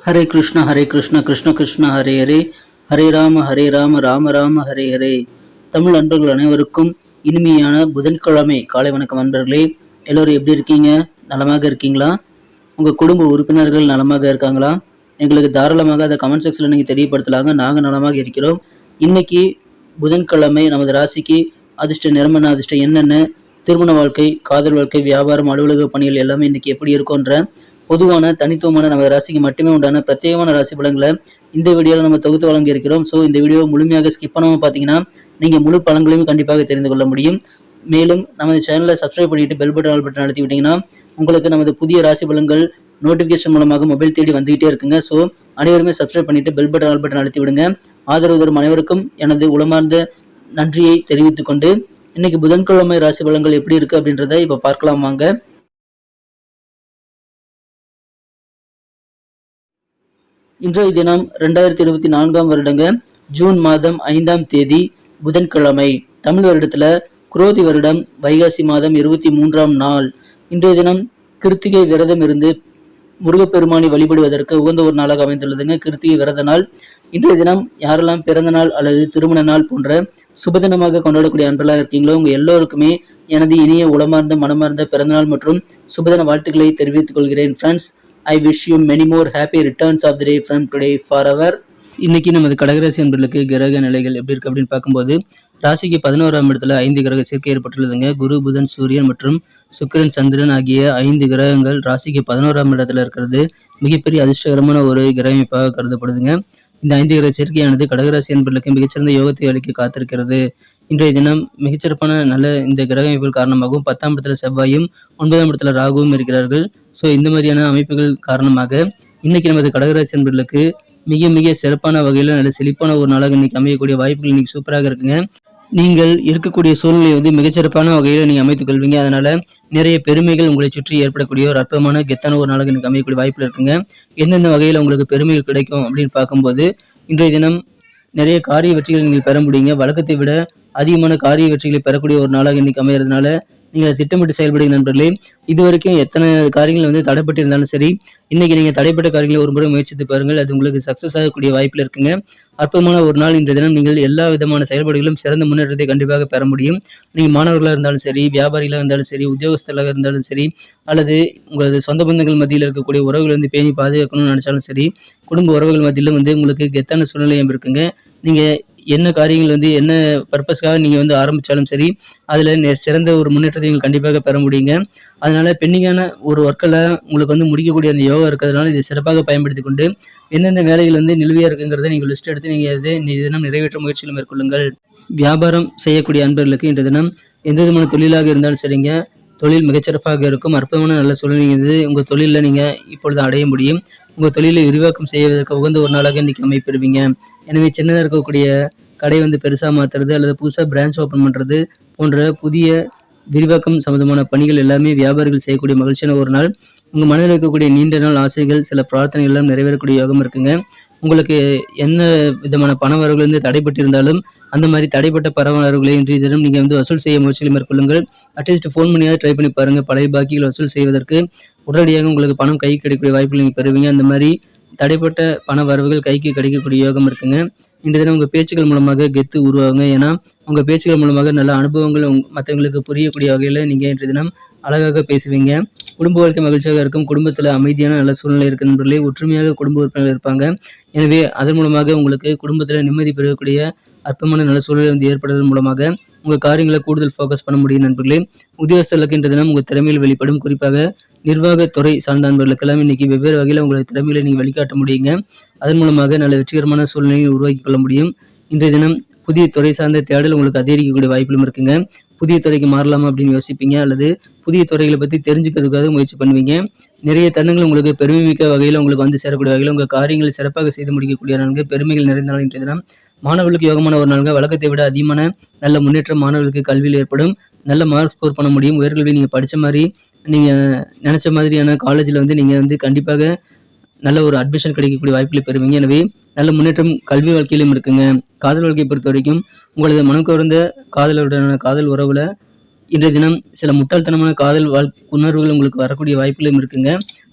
ஹரே கிருஷ்ணா கிருஷ்ண கிருஷ்ண ஹரே ஹரே, ஹரே ராம ராம ராம ஹரே ஹரே. தமிழ் நண்பர்கள் அனைவருக்கும் இனிமையான புதன்கிழமை காலை வணக்கம் நண்பர்களே. எல்லோரும் எப்படி இருக்கீங்க? நலமாக இருக்கீங்களா? உங்கள் குடும்ப உறுப்பினர்கள் நலமாக இருக்காங்களா? எங்களுக்கு தாராளமாக அதை கமெண்ட் செக்ஷனில் நீங்கள் தெரியப்படுத்தலாங்க. நாங்கள் நலமாக இருக்கிறோம். இன்னைக்கு புதன்கிழமை நமது ராசிக்கு அதிர்ஷ்ட நிறமன, அதிர்ஷ்டம் என்னென்ன, திருமண வாழ்க்கை, காதல் வாழ்க்கை, வியாபாரம், அலுவலக பணிகள் எல்லாமே இன்னைக்கு எப்படி இருக்கும்ன்ற பொதுவான தனித்துவமான நமது ராசிக்கு மட்டுமே உண்டான பிரத்யேகமான ராசி பலன்களை இந்த வீடியோவில் நம்ம தொகுத்து வழங்கி இருக்கிறோம். ஸோ இந்த வீடியோ முழுமையாக ஸ்கிப் பண்ணாமல் பார்த்தீங்கன்னா நீங்கள் முழு பலன்களையும் கண்டிப்பாக தெரிந்து கொள்ள முடியும். மேலும் நமது சேனலை சப்ஸ்கிரைப் பண்ணிட்டு பெல் பட்டன் ஆல் பட்டன் அழுத்தி விட்டீங்கன்னா உங்களுக்கு நமது புதிய ராசி பலன்கள் நோட்டிஃபிகேஷன் மூலமாக மொபைல் தேடி வந்துகிட்டே இருக்குங்க. ஸோ அனைவருமே சப்ஸ்கிரைப் பண்ணிட்டு பெல் பட்டன் ஆல் பட்டன் அழுத்தி விடுங்க. ஆதரவு தரும் அனைவருக்கும் எனது உளமார்ந்த நன்றியை தெரிவித்துக் கொண்டு இன்னைக்கு புதன்கிழமை ராசி பலன்கள் எப்படி இருக்கு அப்படின்றத இப்போ பார்க்கலாம் வாங்க. இன்றைய தினம் 2024 வருடங்க ஜூன் மாதம் 5ஆம் தேதி புதன்கிழமை. தமிழ் வருடத்துல குரோதி வருடம் வைகாசி மாதம் 23ஆம் நாள். இன்றைய தினம் கிருத்திகை விரதம் இருந்து முருகப்பெருமானை வழிபடுவதற்கு உகந்த ஒரு நாளாக அமைந்துள்ளதுங்க. கிருத்திகை விரத நாள். இன்றைய தினம் யாரெல்லாம் பிறந்த நாள் அல்லது திருமண நாள் போன்ற சுபதினமாக கொண்டாடக்கூடிய அன்பர்களாக இருக்கீங்களோ உங்க எல்லோருக்குமே எனது இனிய உளமார்ந்த மனமார்ந்த பிறந்தநாள் மற்றும் சுபதின வாழ்த்துக்களை தெரிவித்துக் கொள்கிறேன். Friends, I wish you many more happy returns of the day from today forever. இன்னைக்கு நமது கடகராசி என்பர்களுக்கு கிரக நிலைகள் எப்படி இருக்கு அப்படின்னு பார்க்கும்போது ராசிக்கு 11ஆம் இடத்துல 5 கிரக சேர்க்கை ஏற்பட்டுள்ளதுங்க. குரு, புதன், சூரியன் மற்றும் சுக்கிரன், சந்திரன் ஆகிய 5 கிரகங்கள் ராசிக்கு 11ஆம் இடத்துல இருக்கிறது மிகப்பெரிய அதிர்ஷ்டகரமான ஒரு கிரக அமைப்பாக கருதப்படுதுங்க. இந்த 5 கிரக சேர்க்கையானது கடகராசி என்பர்களுக்கு மிகச்சிறந்த யோகத்தை அளிக்க காத்திருக்கிறது. இன்றைய தினம் மிகச்சிறப்பான நல்ல இந்த கிரக அமைப்புகள் காரணமாகவும் 10ஆம் இடத்துல செவ்வாயும் 9ஆம் இடத்துல ராகுவும் இருக்கிறார்கள். ஸோ இந்த மாதிரியான அமைப்புகள் காரணமாக இன்னைக்கு நமது கடகராசி என்பர்களுக்கு மிக மிக சிறப்பான வகையில் நல்ல செழிப்பான ஒரு நாளாக இன்னைக்கு அமையக்கூடிய வாய்ப்புகள் இன்னைக்கு சூப்பராக இருக்குங்க. நீங்கள் இருக்கக்கூடிய சூழ்நிலையை மிகச்சிறப்பான வகையில் நீங்கள் அமைத்துக் கொள்வீங்க. அதனால நிறைய பெருமைகள் உங்களை சுற்றி ஏற்படக்கூடிய ஒரு அற்புதமான கெத்தான ஒரு நாளாக இன்னைக்கு அமையக்கூடிய வாய்ப்புகள் இருக்குங்க. எந்தெந்த வகையில் உங்களுக்கு பெருமைகள் கிடைக்கும் அப்படின்னு பார்க்கும்போது இன்றைய தினம் நிறைய காரிய வெற்றிகள் நீங்கள் பெற முடியுங்க. வழக்கத்தை விட அதிகமான காரிய வெற்றிகளை பெறக்கூடிய ஒரு நாளாக இன்னைக்கு அமையறதுனால நீங்கள் திட்டமிட்டு செயல்படுங்க நண்பர்களே. இது வரைக்கும் எத்தனை காரியங்கள் தடைப்பட்டு இருந்தாலும் சரி, இன்னைக்கு நீங்கள் தடைப்பட்ட காரியங்களை ஒரு முறை முயற்சித்து பாருங்கள். அது உங்களுக்கு சக்ஸஸ் ஆகக்கூடிய வாய்ப்பில் இருக்குங்க. அற்புதமான ஒரு நாள் இன்றைய தினம். நீங்கள் எல்லா விதமான செயல்பாடுகளும் சிறந்த முன்னேற்றத்தை கண்டிப்பாக பெற முடியும். நீங்கள் மாணவர்களாக இருந்தாலும் சரி, வியாபாரிகளாக இருந்தாலும் சரி, உத்தியோகஸ்தர்களாக இருந்தாலும் சரி, அல்லது உங்களது சொந்த பந்தங்கள் மத்தியில் இருக்கக்கூடிய உறவுகள் பேணி பாதுகாக்கணும்னு நினைச்சாலும் சரி, குடும்ப உறவுகள் மத்தியில் உங்களுக்கு கெத்தான சூழ்நிலையும் இருக்குங்க. நீங்கள் என்ன காரியங்கள் என்ன பர்பஸ்க்காக நீங்கள் ஆரம்பித்தாலும் சரி, அதில் சிறந்த ஒரு முன்னேற்றத்தை நீங்கள் கண்டிப்பாக பெற முடியுங்க. அதனால பெண்டிங்கான ஒரு ஒர்க்கில் உங்களுக்கு முடிக்கக்கூடிய அந்த யோகா இருக்கிறதுனால இதை சிறப்பாக பயன்படுத்தி கொண்டு எந்தெந்த வேலைகள் நிலுவையாக இருக்குங்கிறத நீங்கள் லிஸ்ட் எடுத்து நீங்கள் இன்றைய தினம் நிறைவேற்ற முயற்சிகள் மேற்கொள்ளுங்கள். வியாபாரம் செய்யக்கூடிய அன்பர்களுக்கு இன்றைய தினம் எந்த விதமான தொழிலாக இருந்தாலும் சரிங்க, தொழில் மிகச்சிறப்பாக இருக்கும். அற்புதமான நல்ல சூழ்நிலை உங்கள் தொழிலில் நீங்கள் இப்பொழுது அடைய முடியும். உங்கள் தொழிலை விரிவாக்கம் செய்வதற்கு உகந்த ஒரு நாளாக இன்றைக்கி அமைப்பெறுவீங்க. எனவே சின்னதாக இருக்கக்கூடிய கடை பெருசாக மாற்றுறது அல்லது புதுசாக பிரான்ச் ஓப்பன் பண்ணுறது போன்ற புதிய விரிவாக்கம் சம்பந்தமான பணிகள் எல்லாமே வியாபாரிகள் செய்யக்கூடிய மகிழ்ச்சியான ஒரு நாள். உங்கள் மனதில் இருக்கக்கூடிய நீண்ட நாள் ஆசைகள், சில பிரார்த்தனைகள் எல்லாம் நிறைவேறக்கூடிய யோகம் இருக்குங்க. உங்களுக்கு என்ன விதமான பண வரவுகள் தடைப்பட்டிருந்தாலும் அந்த மாதிரி தடைப்பட்ட பண வரவுகளை இன்றைய தினம் நீங்கள் வசூல் செய்ய முயற்சிகளை மேற்கொள்ளுங்கள். அட்லீஸ்ட் ஃபோன் பண்ணியாவது ட்ரை பண்ணி பாருங்கள். பழைய பாக்கிகள் வசூல் செய்வதற்கு உடனடியாக உங்களுக்கு பணம் கை கிடைக்கக்கூடிய வாய்ப்புகள் நீங்கள் பெறுவீங்க. அந்த மாதிரி தடைப்பட்ட பண வரவுகள் கைக்கு கிடைக்கக்கூடிய யோகம் இருக்குங்க. இன்றைய தினம் உங்கள் பேச்சுக்கள் மூலமாக கெத்து உருவாகுங்க. ஏன்னா உங்கள் பேச்சுக்கள் மூலமாக நல்ல அனுபவங்கள் மற்றவங்களுக்கு புரியக்கூடிய வகையில் நீங்கள் இன்றைய தினம் அழகாக பேசுவீங்க. குடும்ப வாழ்க்கை மகிழ்ச்சியாக இருக்கும். குடும்பத்தில் அமைதியான நல்ல சூழ்நிலை இருக்க நண்பர்களே. ஒற்றுமையாக குடும்ப உறுப்பினர்கள் இருப்பாங்க. எனவே அதன் மூலமாக உங்களுக்கு குடும்பத்தில் நிம்மதி பெறக்கூடிய அற்புதமான நல்ல சூழ்நிலை ஏற்படுவதன் மூலமாக உங்கள் காரியங்களை கூடுதல் ஃபோக்கஸ் பண்ண முடியும் நண்பர்களே. உத்தியோகஸ்தர்களுக்கு இன்றைய தினம் உங்கள் திறமையில் வெளிப்படும். குறிப்பாக நிர்வாகத்துறை சார்ந்த நண்பர்களுக்கெல்லாம் இன்னைக்கு வெவ்வேறு வகையில் உங்களது திறமைகளை நீங்கள் வெளிக்காட்ட முடியுங்க. அதன் மூலமாக நல்ல வெற்றிகரமான சூழ்நிலையை உருவாக்கி கொள்ள முடியும். இன்றைய தினம் புதிய துறை சார்ந்த தேடல் உங்களுக்கு அதிகரிக்கக்கூடிய வாய்ப்புகளும் இருக்குங்க. புதிய துறைக்கு மாறலாமா அப்படின்னு யோசிப்பீங்க, அல்லது புதிய துறைகளை பற்றி தெரிஞ்சுக்கிறதுக்காக முயற்சி பண்ணுவீங்க. நிறைய தருணங்கள் உங்களுக்கு பெருமை மிக்க வகையில் உங்களுக்கு சேரக்கூடிய வகையில் உங்கள் காரியங்களை சிறப்பாக செய்து முடிக்கக்கூடிய நான்கு பெருமைகள் நிறைந்த நாள் இன்றைய தினம். மாணவர்களுக்கு யோகமான ஒரு நாள்கள். வழக்கத்தை விட அதிகமான நல்ல முன்னேற்றம் மாணவர்களுக்கு கல்வியில் ஏற்படும். நல்ல மார்க் ஸ்கோர் பண்ண முடியும். உயர்கல்வி நீங்கள் படித்த மாதிரி நீங்கள் நினச்ச மாதிரியான காலேஜில் நீங்கள் கண்டிப்பாக நல்ல ஒரு அட்மிஷன் கிடைக்கக்கூடிய வாய்ப்புகளை பெறுவீங்க. எனவே நல்ல முன்னேற்றம் கல்வி வாழ்க்கையிலும் இருக்குங்க. காதல் வாழ்க்கையை பொறுத்த வரைக்கும் உங்களது மனம் கவர்ந்த காதலுடனான காதல் உறவுல இன்றைய தினம் சில முட்டாள்தனமான காதல் உணர்வுகள் உங்களுக்கு வரக்கூடிய வாய்ப்புகளும் இருக்குங்க.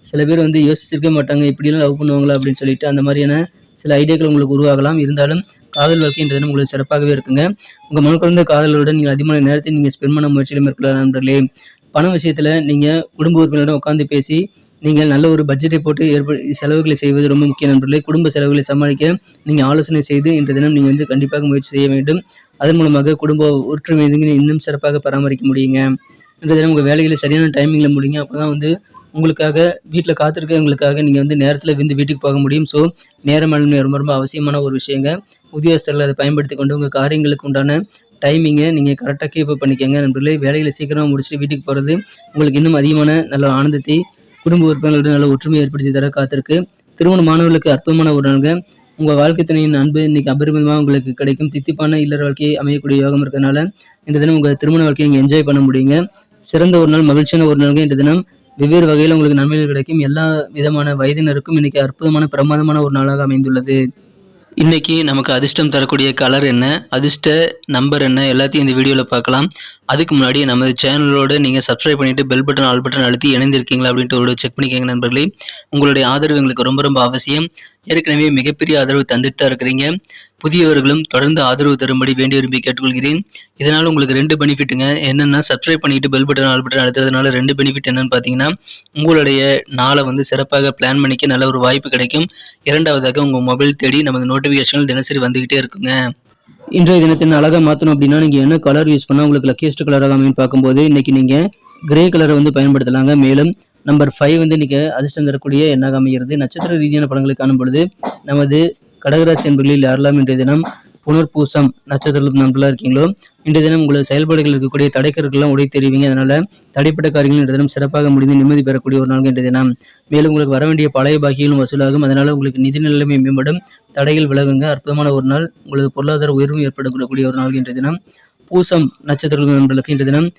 சில பேர் வந்து யோசிச்சிருக்க மாட்டாங்க, இப்படிலாம் லவ் பண்ணுவாங்களா அப்படின்னு சொல்லிட்டு அந்த மாதிரியான சில ஐடியாக்கள் உங்களுக்கு உருவாகலாம். இருந்தாலும் காதல் வாழ்க்கை இன்றைய தினம் உங்களுக்கு சிறப்பாகவே இருக்குங்க. உங்க மனம் கலந்த காதலருடன் நீங்கள் அதிகமான நேரத்தை நீங்க ஸ்பெண்ட் பண்ண முயற்சியில மேற்கொள்ளலாம் நண்பர்களே. பண விஷயத்துல நீங்க குடும்ப உறுப்பினருடன் உட்கார்ந்து பேசி நீங்கள் நல்ல ஒரு பட்ஜெட்டை போட்டு செலவுகளை செய்வது ரொம்ப முக்கியம் நண்பர்களே. குடும்ப செலவுகளை சமாளிக்க நீங்க ஆலோசனை செய்து இன்றைய தினம் நீங்க வந்து கண்டிப்பாக முயற்சி செய்ய வேண்டும். அதன் மூலமாக குடும்ப ஒற்றுமை இன்னும் சிறப்பாக பராமரிக்க முடியுங்க. இன்றைய தினம் உங்க வேலைகளை சரியான டைமிங்ல முடியுங்க. அப்பதான் வந்து உங்களுக்காக வீட்டில் காத்திருக்கவங்களுக்காக நீங்க வந்து நேரத்துல வீட்டுக்கு போக முடியும். ஸோ நேர மேலாண்மை ரொம்ப ரொம்ப அவசியமான ஒரு விஷயங்க. உத்தியோகஸ்தர்கள் அதை பயன்படுத்தி கொண்டு உங்க காரியங்களுக்கு உண்டான டைமிங்கை நீங்க கரெக்டாக கீப் அப் பண்ணிக்கங்க நண்பர்களே. வேலைகளை சீக்கிரமா முடிச்சுட்டு வீட்டுக்கு போறது உங்களுக்கு இன்னும் அதிகமான நல்ல ஆனந்தத்தை, குடும்ப உறுப்பினர்களுடன் நல்ல ஒற்றுமை ஏற்படுத்தி தர காத்திருக்கு. திருமண மாணவர்களுக்கு அற்புதமான ஒரு நாளுங்க. உங்க வாழ்க்கை துணையின் அன்பு இன்னைக்கு அபரிமிதமாக உங்களுக்கு கிடைக்கும். தித்திப்பான இல்லற வாழ்க்கையை அமையக்கூடிய யோகம் இருக்கிறதுனால இந்த தினம் உங்க திருமண வாழ்க்கையை நீங்க என்ஜாய் பண்ண முடியுங்க. சிறந்த ஒரு நாள், மகிழ்ச்சியான ஒரு நாளுங்க இந்த தினம். வெவ்வேறு வகையில் உங்களுக்கு நன்மைகள் கிடைக்கும். எல்லா விதமான வயதினருக்கும் இன்னைக்கு அற்புதமான பிரமாதமான ஒரு நாளாக அமைந்துள்ளது. இன்னைக்கு நமக்கு அதிர்ஷ்டம் தரக்கூடிய கலர் என்ன, அதிர்ஷ்ட நம்பர் என்ன, எல்லாத்தையும் இந்த வீடியோவில் பார்க்கலாம். அதுக்கு முன்னாடி நமது சேனலோட நீங்கள் சப்ஸ்கிரைப் பண்ணிட்டு பெல் பட்டன் ஆல் பட்டன் அழுத்தி இணைந்திருக்கீங்களா அப்படின்ட்டு ஒரு செக் பண்ணிக்கோங்க நண்பர்களே. உங்களுடைய ஆதரவு எங்களுக்கு ரொம்ப ரொம்ப அவசியம். ஏற்கனவே மிகப்பெரிய ஆதரவு தந்துட்டு தான் இருக்கிறீங்க. புதியவர்களும் தொடர்ந்து ஆதரவு தரும்படி வேண்டி விரும்பி கேட்டுக்கொள்கிறேன். இதனால் உங்களுக்கு 2 பெனிஃபிட்டுங்க. என்னென்னா, சப்ஸ்கிரைப் பண்ணிட்டு பெல் பட்டன் ஆல் பட்டன் அழுத்துறதுனால 2 பெனிஃபிட் என்னன்னு பார்த்தீங்கன்னா, உங்களுடைய நாளை வந்து சிறப்பாக பிளான் பண்ணிக்க நல்ல ஒரு வாய்ப்பு கிடைக்கும். இரண்டாவதாக உங்கள் மொபைல் தேடி நமது நோட்டிஃபிகேஷன்கள் தினசரி வந்துகிட்டே இருக்குங்க. இன்றைய தினத்தின் அழகாக மாற்றணும் அப்படின்னா நீங்கள் என்ன கலர் யூஸ் பண்ணால் உங்களுக்கு லக்கியஸ்ட் கலராக அமைன்னு பார்க்கும்போது இன்னைக்கு நீங்கள் கிரே கலரை வந்து பயன்படுத்தலாங்க. மேலும் நம்பர் 5 வந்து இன்னைக்கு அதிர்ஷ்டம் தரக்கூடிய எண்ணாக அமைகிறது. நட்சத்திர ரீதியான பலன்களை காணும் பொழுது நமது கடகராசி என்பர்களில் யாரெல்லாம் இன்றைய தினம் புனர்பூசம் நட்சத்திரம் நண்பர்களாக இருக்கீங்களோ இன்றைய தினம் உங்களது செயல்பாடுகள் இருக்கக்கூடிய தடைக்கற்கள்லாம் உடை தெரிவிங்க. அதனால தடைப்பட்ட காரியங்கள் இன்றைய தினம் சிறப்பாக முடிந்து நிம்மதி பெறக்கூடிய ஒரு நாள் இன்றைய தினம். மேலும் உங்களுக்கு வர வேண்டிய பழைய பாக்கிகளும் வசூலாகும். அதனால உங்களுக்கு நிதி நிலைமை மேம்படும், தடைகள் விலகுங்க. அற்புதமான ஒரு நாள், உங்களது பொருளாதார உயர்வும் ஏற்படக்கூடிய ஒரு நாள் இன்றைய தினம். பூசம் நட்சத்திர நண்பர்களுக்கு இன்றைய தினம்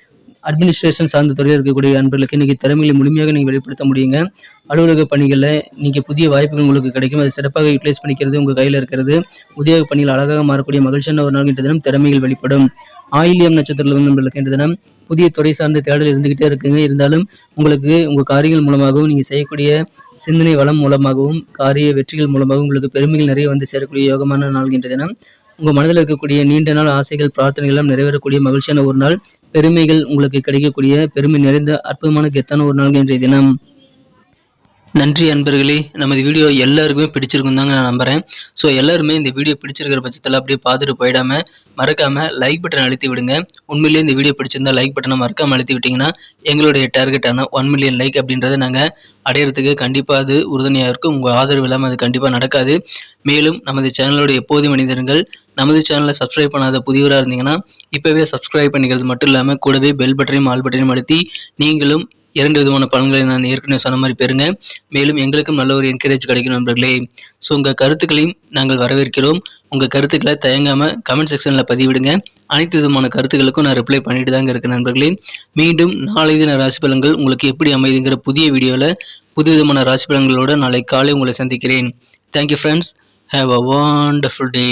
அட்மினிஸ்ட்ரேஷன் சார்ந்த துறையில் இருக்கக்கூடிய நண்பர்களுக்கு இன்னைக்கு திறமைகளை முழுமையாக நீங்கள் வெளிப்படுத்த முடியுங்க. அலுவலக பணிகளில் நீங்கள் புதிய வாய்ப்புகள் உங்களுக்கு கிடைக்கும். அதை சிறப்பாக யூட்டிலைஸ் பண்ணிக்கிறது உங்கள் கையில் இருக்கிறது. உத்தியோக பணிகள் அழகாக மாறக்கூடிய மகிழ்ச்சியான ஒரு நாள் இன்றைய தினம். திறமைகள் வெளிப்படும். ஆயில்யம் நட்சத்திரத்தில் நண்பர்களுக்கு இன்றைய தினம் புதிய துறை சார்ந்த தேடல் இருந்துகிட்டே இருக்குங்க. இருந்தாலும் உங்களுக்கு உங்கள் காரியங்கள் மூலமாகவும் நீங்கள் செய்யக்கூடிய சிந்தனை வளம் மூலமாகவும் காரிய வெற்றிகள் மூலமாகவும் உங்களுக்கு பெருமைகள் நிறைய வந்து சேரக்கூடிய யோகமான நாள் இன்றைய தினம். உங்கள் மனதில் இருக்கக்கூடிய நீண்ட நாள் ஆசைகள், பிரார்த்தனைகள் எல்லாம் நிறைவேறக்கூடிய மகிழ்ச்சியான ஒரு நாள். பெருமைகள் உங்களுக்கு கிடைக்கக்கூடிய பெருமை நிறைந்த அற்புதமான கெத்தான ஒரு நாள் இன்றைய தினம். நன்றி அன்பர்களே. நமது வீடியோ எல்லாருக்குமே பிடிச்சிருக்கும் தாங்க நான் நம்புகிறேன். ஸோ எல்லாருமே இந்த வீடியோ பிடிச்சிருக்கிற பட்சத்தில் அப்படியே பார்த்துட்டு போயிடாமல் மறக்காமல் லைக் பட்டன் அழுத்தி விடுங்க. உண்மையிலேயே இந்த வீடியோ பிடிச்சிருந்தா லைக் பட்டனை மறக்காமல் அழுத்தி விட்டிங்கன்னா எங்களுடைய டார்கெட்டான 1 மில்லியன் லைக் அப்படின்றத நாங்கள் அடையிறதுக்கு கண்டிப்பாக அது உறுதுணையாக இருக்கும். உங்கள் ஆதரவு இல்லாமல் அது கண்டிப்பாக நடக்காது. மேலும் நமது சேனலோட எப்போதும் மனிதர்கள் நமது சேனலை சப்ஸ்கிரைப் பண்ணாத புதியவராக இருந்தீங்கன்னா இப்போவே சப்ஸ்கிரைப் பண்ணிக்கிறது மட்டும் இல்லாமல் கூடவே பெல் பட்டனையும் ஆல் பட்டனையும் அழுத்தி நீங்களும் 2 விதமான பலன்களை நான் ஏற்கனவே சொன்ன மாதிரி பெறுங்க. மேலும் எங்களுக்கும் நல்ல ஒரு என்கரேஜ் கிடைக்கும் நண்பர்களே. ஸோ உங்கள் கருத்துக்களையும் நாங்கள் வரவேற்கிறோம். உங்கள் கருத்துக்களை தயங்காமல் கமெண்ட் செக்ஷனில் பதிவிடுங்க. அனைத்து விதமான கருத்துக்களுக்கும் நான் ரிப்ளை பண்ணிட்டு தாங்க இருக்கேன் நண்பர்களே. மீண்டும் நாளை தின ராசி பலன்கள் உங்களுக்கு எப்படி அமைதுங்கிற புதிய வீடியோவில் புது விதமான ராசி பலன்களோடு நாளை காலை உங்களை சந்திக்கிறேன். Thank you friends. Have a wonderful day.